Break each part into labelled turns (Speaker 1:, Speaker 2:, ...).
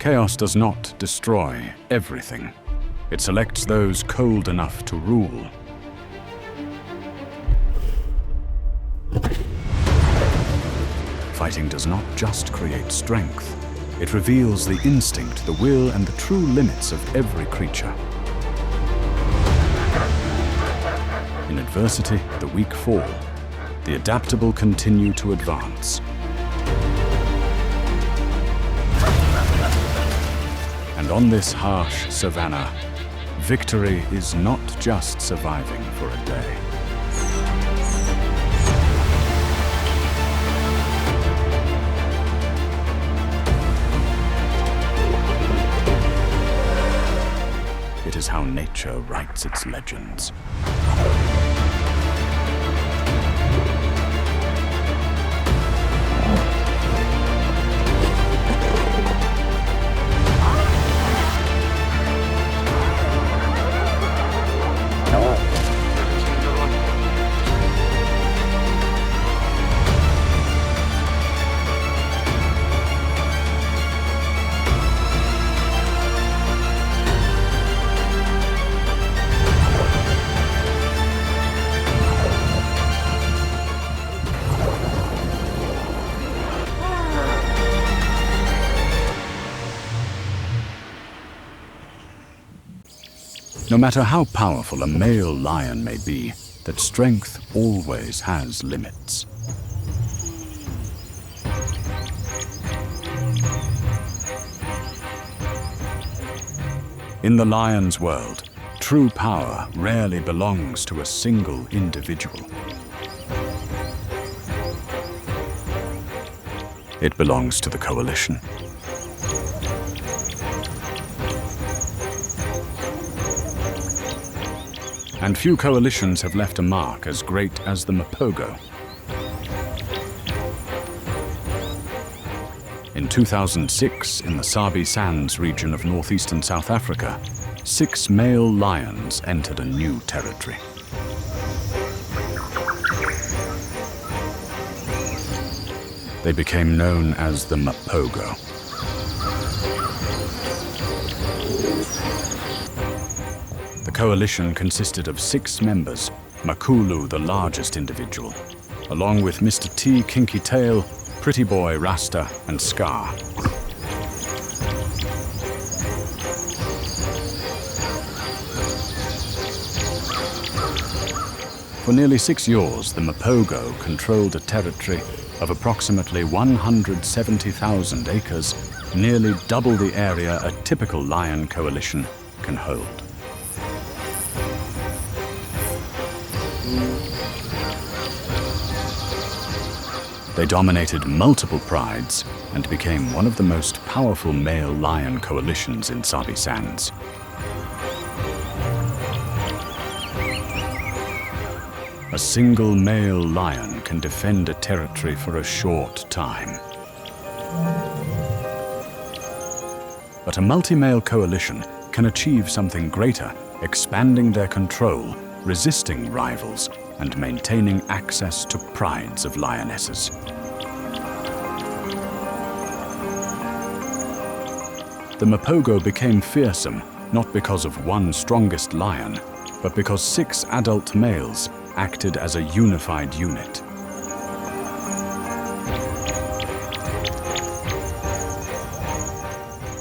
Speaker 1: Chaos does not destroy everything. It selects those cold enough to rule. Fighting does not just create strength. It reveals the instinct, the will, and the true limits of every creature. In adversity, the weak fall. The adaptable continue to advance. And on this harsh savanna, victory is not just surviving for a day. It is how nature writes its legends. No matter how powerful a male lion may be, that strength always has limits. In the lion's world, true power rarely belongs to a single individual. It belongs to the coalition. And few coalitions have left a mark as great as the Mapogo. In 2006, in the Sabi Sands region of northeastern South Africa, 6 male lions entered a new territory. They became known as the Mapogo. The coalition consisted of 6 members, Makulu the largest individual, along with Mr. T Kinky Tail, Pretty Boy Rasta, and Scar. For nearly 6 years, the Mapogo controlled a territory of approximately 170,000 acres, nearly double the area a typical lion coalition can hold. They dominated multiple prides and became one of the most powerful male lion coalitions in Sabi Sands. A single male lion can defend a territory for a short time. But a multi-male coalition can achieve something greater, expanding their control, resisting rivals, and maintaining access to prides of lionesses. The Mapogo became fearsome not because of one strongest lion, but because 6 adult males acted as a unified unit.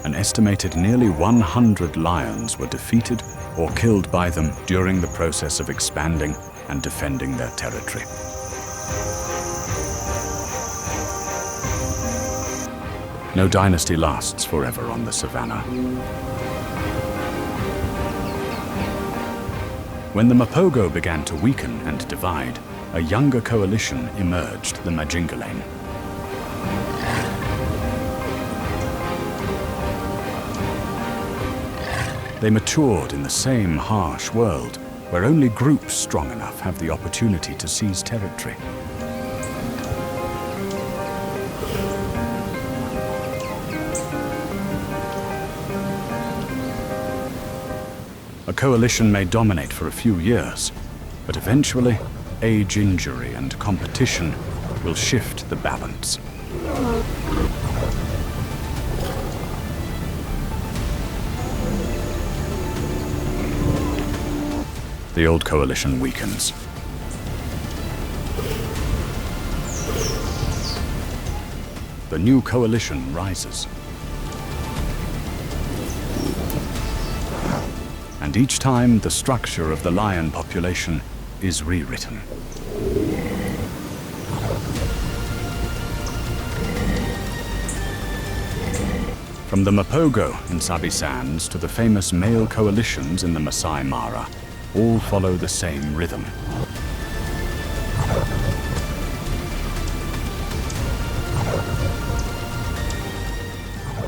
Speaker 1: An estimated nearly 100 lions were defeated or killed by them during the process of expanding and defending their territory. No dynasty lasts forever on the savannah. When the Mapogo began to weaken and divide, a younger coalition emerged, the Majingalane. They matured in the same harsh world, where only groups strong enough have the opportunity to seize territory. A coalition may dominate for a few years, but eventually, age injury and competition will shift the balance. the old coalition weakens. The new coalition rises. And each time, the structure of the lion population is rewritten. From the Mapogo in Sabi Sands to the famous male coalitions in the Masai Mara, all follow the same rhythm.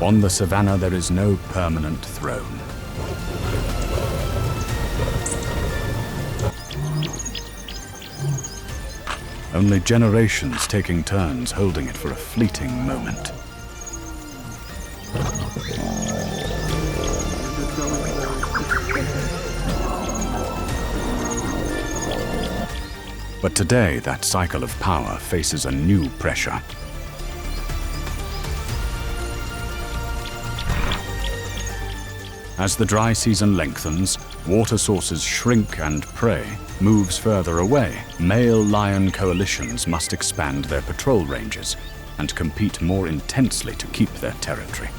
Speaker 1: On the savanna, there is no permanent throne. Only generations taking turns holding it for a fleeting moment. But today, that cycle of power faces a new pressure. As the dry season lengthens, water sources shrink and prey moves further away. Male lion coalitions must expand their patrol ranges and compete more intensely to keep their territory.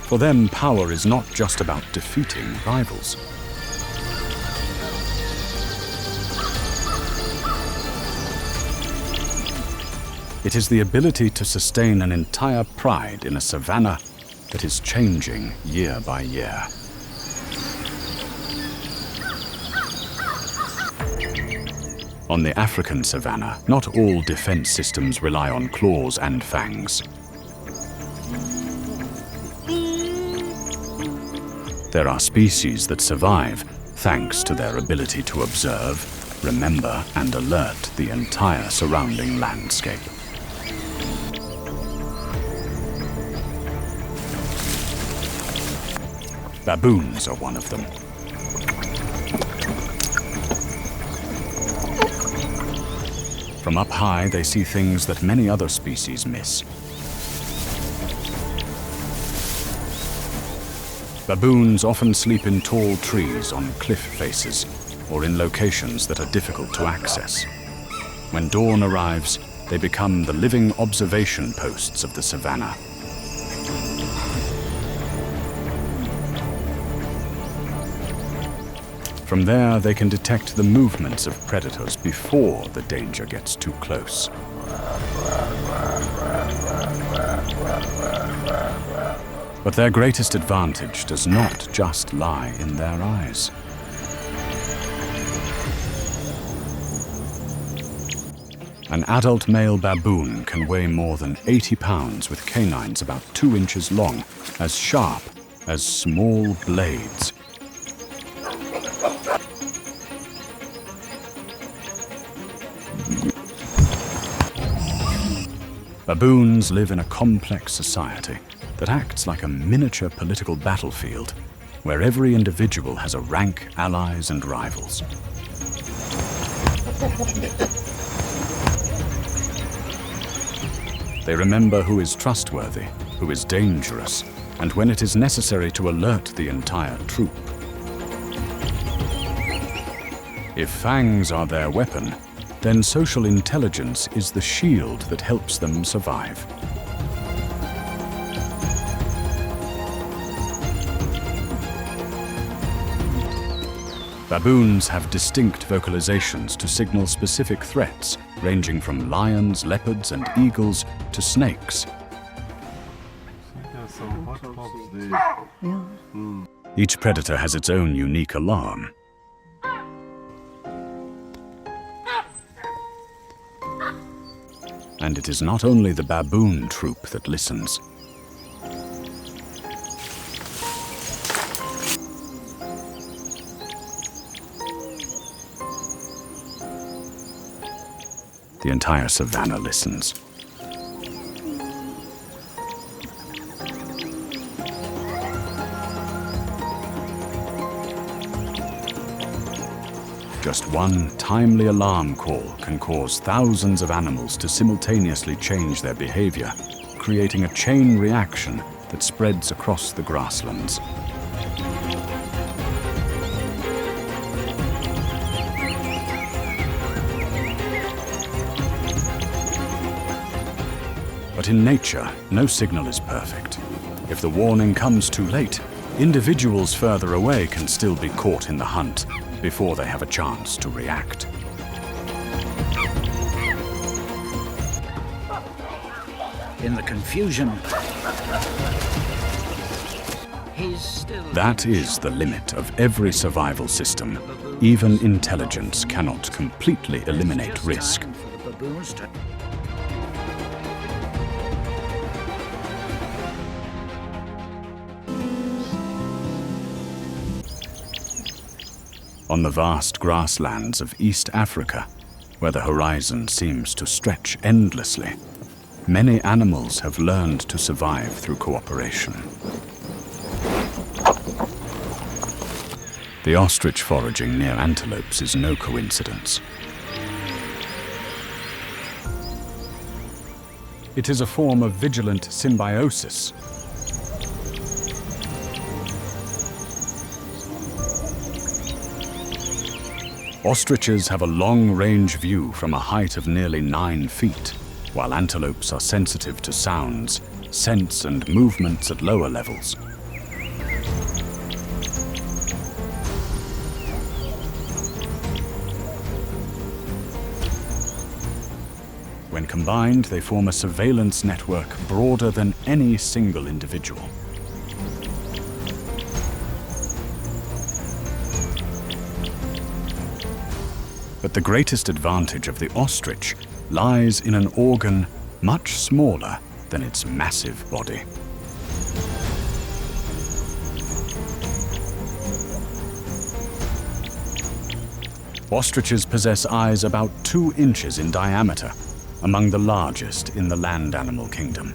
Speaker 1: For them, power is not just about defeating rivals. It is the ability to sustain an entire pride in a savanna that is changing year by year. On the African savanna, not all defense systems rely on claws and fangs. There are species that survive thanks to their ability to observe, remember, and alert the entire surrounding landscape. Baboons are one of them. From up high, they see things that many other species miss. Baboons often sleep in tall trees on cliff faces or in locations that are difficult to access. When dawn arrives, they become the living observation posts of the savanna. From there, they can detect the movements of predators before the danger gets too close. But their greatest advantage does not just lie in their eyes. An adult male baboon can weigh more than 80 pounds with canines about 2 inches long, as sharp as small blades. Baboons live in a complex society that acts like a miniature political battlefield, where every individual has a rank, allies, and rivals. They remember who is trustworthy, who is dangerous, and when it is necessary to alert the entire troop. If fangs are their weapon, then social intelligence is the shield that helps them survive. Baboons have distinct vocalizations to signal specific threats, ranging from lions, leopards, and eagles to snakes. Each predator has its own unique alarm. And it is not only the baboon troop that listens. The entire savanna listens. Just one timely alarm call can cause thousands of animals to simultaneously change their behavior, creating a chain reaction that spreads across the grasslands. But in nature, no signal is perfect. If the warning comes too late, individuals further away can still be caught in the hunt before they have a chance to react.
Speaker 2: In the confusion, he's still...
Speaker 1: That is the limit of every survival system. Even intelligence cannot completely eliminate risk. On the vast grasslands of East Africa, where the horizon seems to stretch endlessly, many animals have learned to survive through cooperation. The ostrich foraging near antelopes is no coincidence. It is a form of vigilant symbiosis. Ostriches have a long-range view from a height of nearly 9 feet, while antelopes are sensitive to sounds, scents, and movements at lower levels. When combined, they form a surveillance network broader than any single individual. But the greatest advantage of the ostrich lies in an organ much smaller than its massive body. Ostriches possess eyes about 2 inches in diameter, among the largest in the land animal kingdom.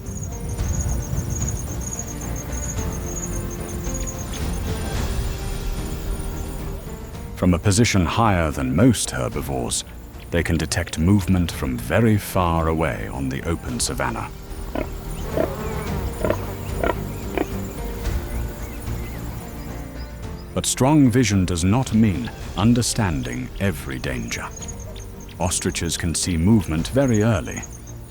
Speaker 1: From a position higher than most herbivores, they can detect movement from very far away on the open savanna. But strong vision does not mean understanding every danger. Ostriches can see movement very early,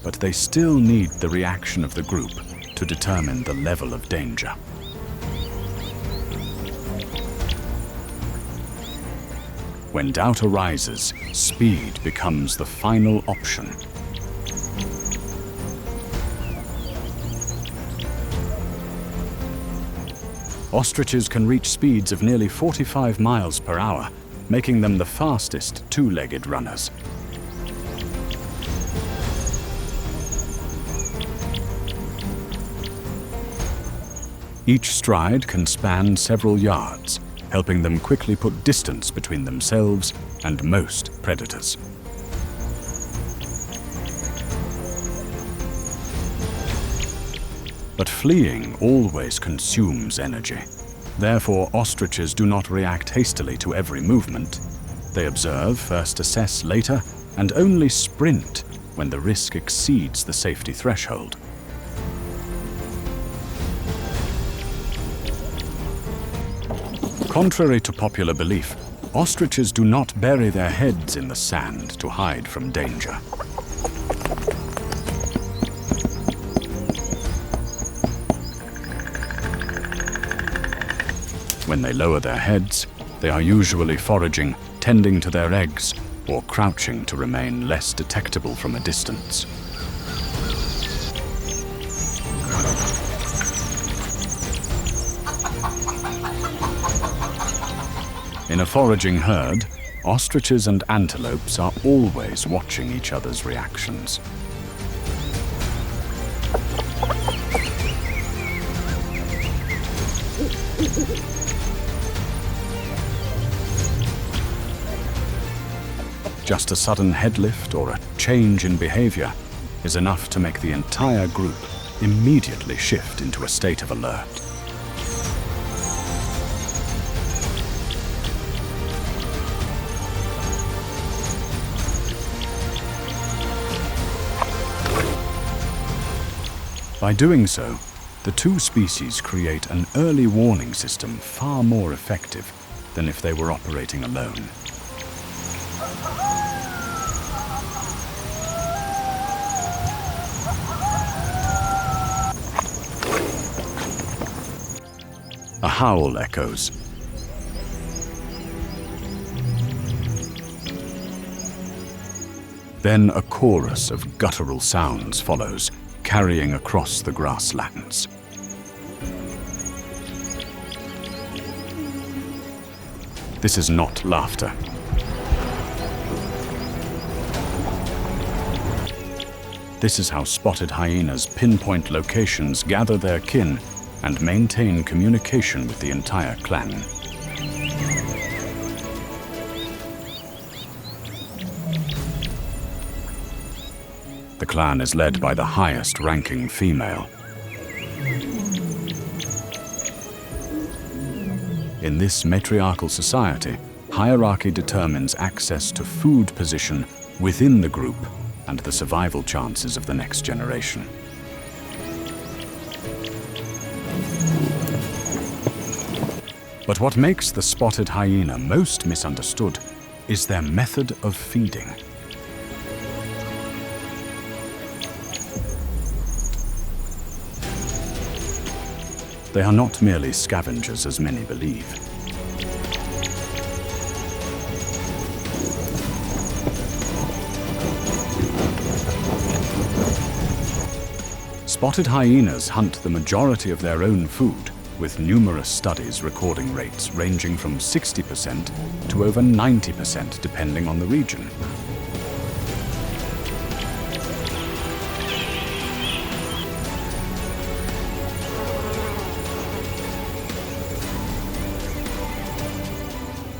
Speaker 1: but they still need the reaction of the group to determine the level of danger. When doubt arises, speed becomes the final option. Ostriches can reach speeds of nearly 45 miles per hour, making them the fastest 2-legged runners. Each stride can span several yards, helping them quickly put distance between themselves and most predators. But fleeing always consumes energy. Therefore, ostriches do not react hastily to every movement. They observe, first assess later, and only sprint when the risk exceeds the safety threshold. Contrary to popular belief, ostriches do not bury their heads in the sand to hide from danger. When they lower their heads, they are usually foraging, tending to their eggs, or crouching to remain less detectable from a distance. In a foraging herd, ostriches and antelopes are always watching each other's reactions. Just a sudden head lift or a change in behavior is enough to make the entire group immediately shift into a state of alert. By doing so, The two species create an early warning system far more effective than if they were operating alone. A howl echoes. Then a chorus of guttural sounds follows, carrying across the grasslands. This is not laughter. This is how spotted hyenas pinpoint locations, gather their kin, and maintain communication with the entire clan. The clan is led by the highest-ranking female. In this matriarchal society, hierarchy determines access to food position within the group and the survival chances of the next generation. But what makes the spotted hyena most misunderstood is their method of feeding. They are not merely scavengers, as many believe. Spotted hyenas hunt the majority of their own food, with numerous studies recording rates ranging from 60% to over 90% depending on the region.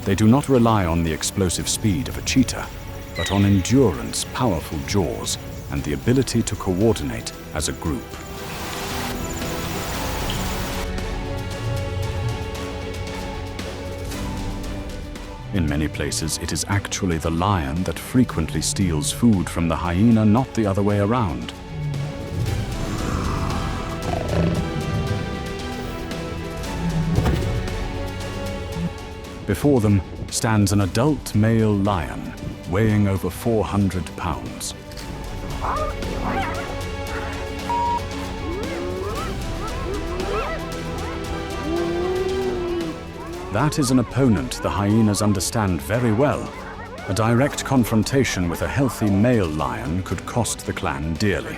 Speaker 1: They do not rely on the explosive speed of a cheetah, but on endurance, powerful jaws, and the ability to coordinate as a group. In many places, it is actually the lion that frequently steals food from the hyena, not the other way around. Before them stands an adult male lion, weighing over 400 pounds. That is an opponent the hyenas understand very well. A direct confrontation with a healthy male lion could cost the clan dearly.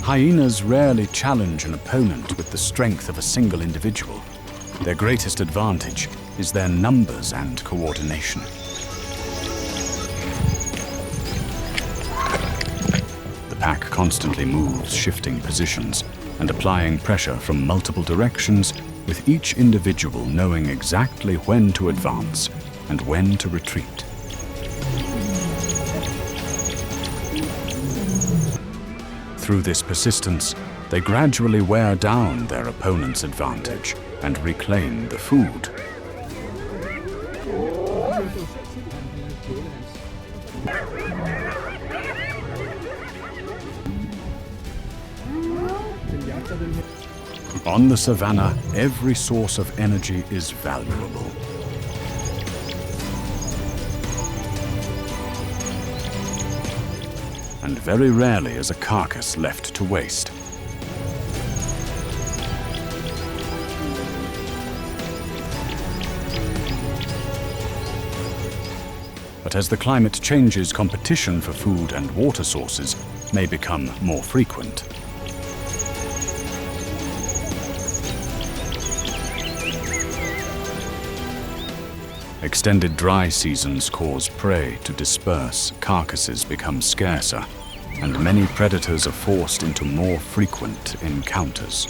Speaker 1: Hyenas rarely challenge an opponent with the strength of a single individual. Their greatest advantage is their numbers and coordination. The pack constantly moves, shifting positions and applying pressure from multiple directions, with each individual knowing exactly when to advance and when to retreat. Through this persistence, they gradually wear down their opponent's advantage and reclaim the food. On the savanna, every source of energy is valuable. And very rarely is a carcass left to waste. But as the climate changes, competition for food and water sources may become more frequent. Extended dry seasons cause prey to disperse, carcasses become scarcer, and many predators are forced into more frequent encounters.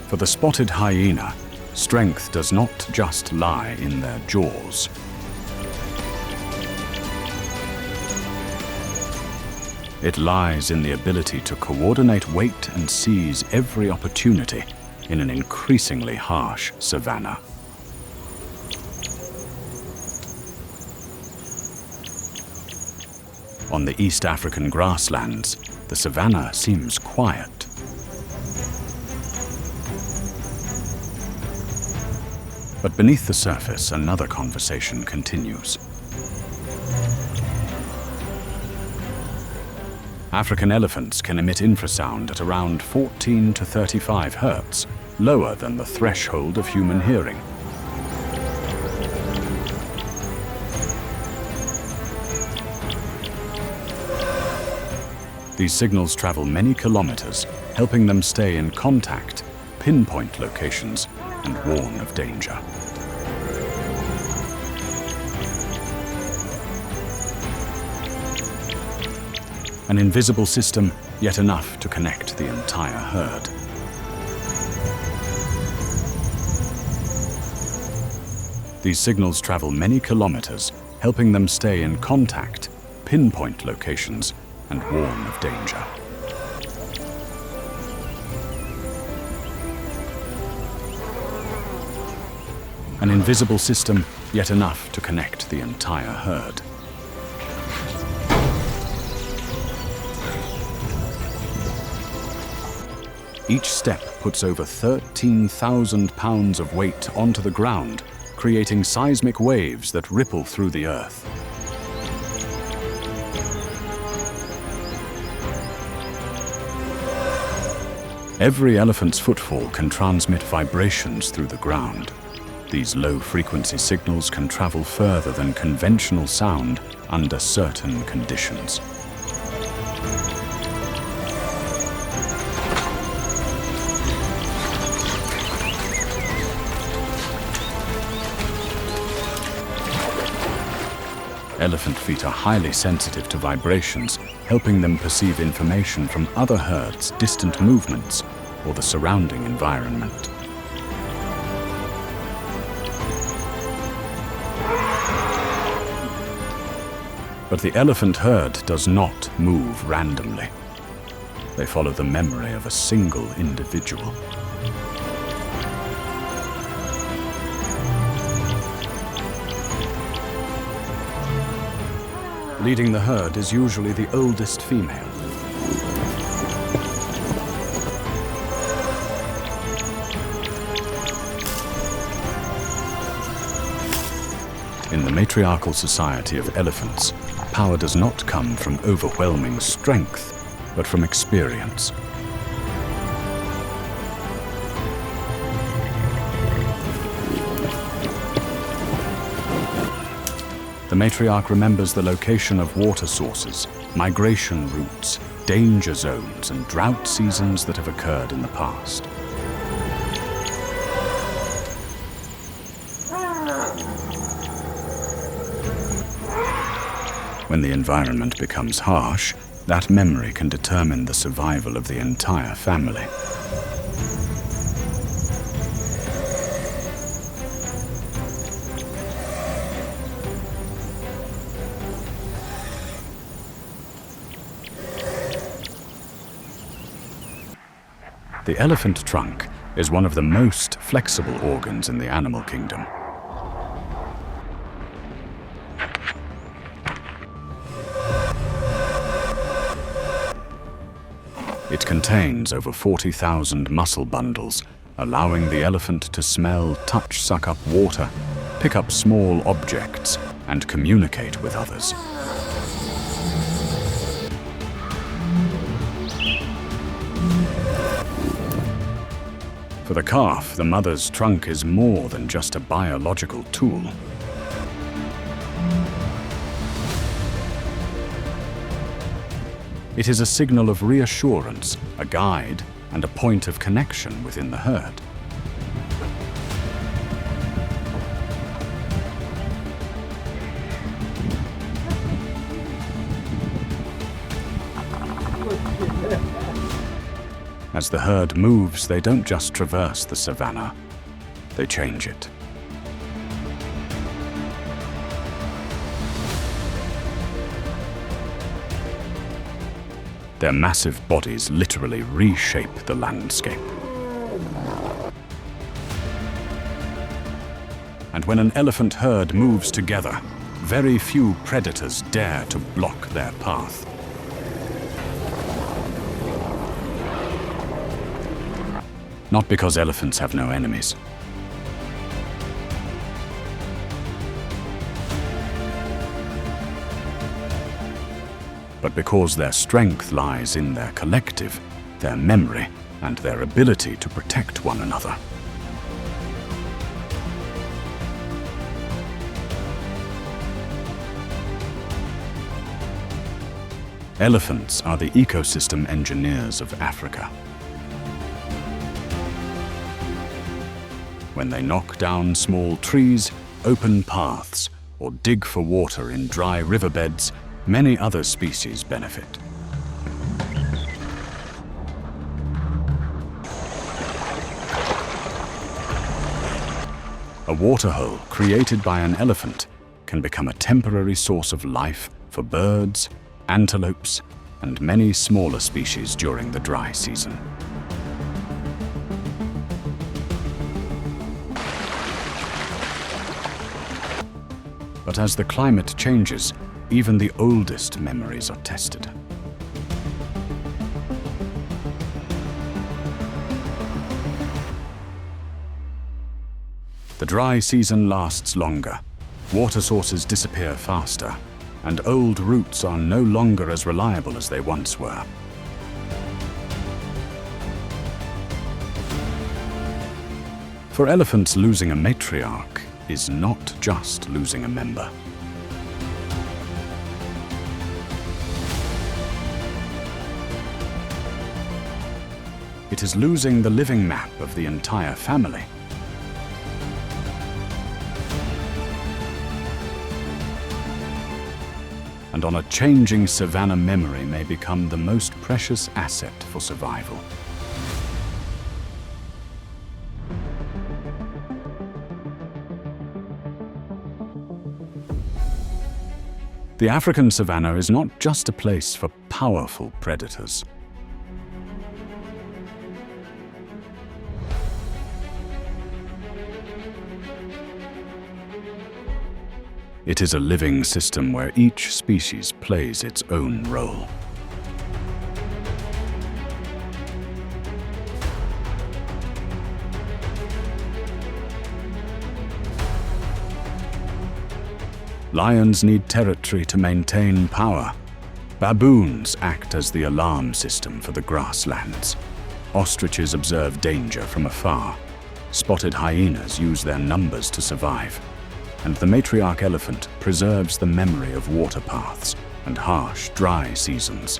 Speaker 1: For the spotted hyena, strength does not just lie in their jaws. It lies in the ability to coordinate weight and seize every opportunity in an increasingly harsh savanna. On the East African grasslands, the savanna seems quiet. But beneath the surface, another conversation continues. African elephants can emit infrasound at around 14 to 35 hertz, lower than the threshold of human hearing. These signals travel many kilometers, helping them stay in contact, pinpoint locations, and warn of danger. An invisible system, yet enough to connect the entire herd. These signals travel many kilometers, helping them stay in contact, pinpoint locations, and warn of danger. An invisible system, yet enough to connect the entire herd. Each step puts over 13,000 pounds of weight onto the ground, creating seismic waves that ripple through the earth. Every elephant's footfall can transmit vibrations through the ground. These low-frequency signals can travel further than conventional sound under certain conditions. Elephant feet are highly sensitive to vibrations, helping them perceive information from other herds, distant movements, or the surrounding environment. But the elephant herd does not move randomly. They follow the memory of a single individual. Leading the herd is usually the oldest female. In the matriarchal society of elephants, power does not come from overwhelming strength, but from experience. The matriarch remembers the location of water sources, migration routes, danger zones, and drought seasons that have occurred in the past. When the environment becomes harsh, that memory can determine the survival of the entire family. The elephant trunk is one of the most flexible organs in the animal kingdom. It contains over 40,000 muscle bundles, allowing the elephant to smell, touch, suck up water, pick up small objects, and communicate with others. For the calf, the mother's trunk is more than just a biological tool. It is a signal of reassurance, a guide, and a point of connection within the herd. As the herd moves, they don't just traverse the savanna, they change it. Their massive bodies literally reshape the landscape. And when an elephant herd moves together, very few predators dare to block their path. Not because elephants have no enemies. But because their strength lies in their collective, their memory, and their ability to protect one another. Elephants are the ecosystem engineers of Africa. When they knock down small trees, open paths, or dig for water in dry riverbeds, many other species benefit. A waterhole created by an elephant can become a temporary source of life for birds, antelopes, and many smaller species during the dry season. But as the climate changes, even the oldest memories are tested. The dry season lasts longer, water sources disappear faster, and old routes are no longer as reliable as they once were. For elephants, losing a matriarch is not just losing a member. It is losing the living map of the entire family. And on a changing savanna, memory may become the most precious asset for survival. The African savanna is not just a place for powerful predators. It is a living system where each species plays its own role. Lions need territory to maintain power. Baboons act as the alarm system for the grasslands. Ostriches observe danger from afar. Spotted hyenas use their numbers to survive. And the matriarch elephant preserves the memory of water paths and harsh, dry seasons.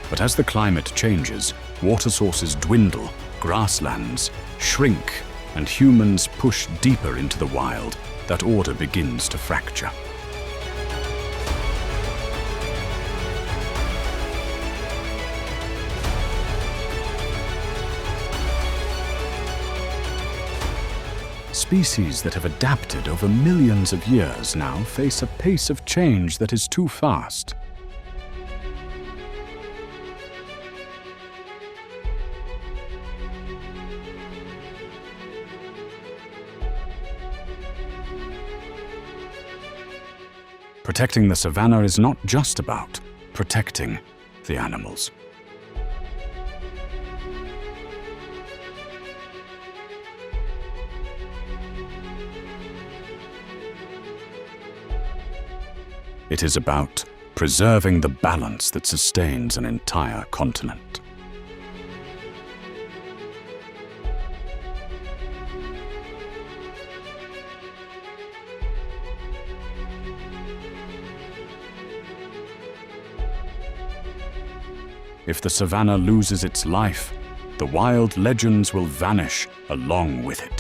Speaker 1: But as the climate changes, water sources dwindle, grasslands shrink, and humans push deeper into the wild, that order begins to fracture. Species that have adapted over millions of years now face a pace of change that is too fast. Protecting the savanna is not just about protecting the animals. It is about preserving the balance that sustains an entire continent. If the savanna loses its life, the wild legends will vanish along with it.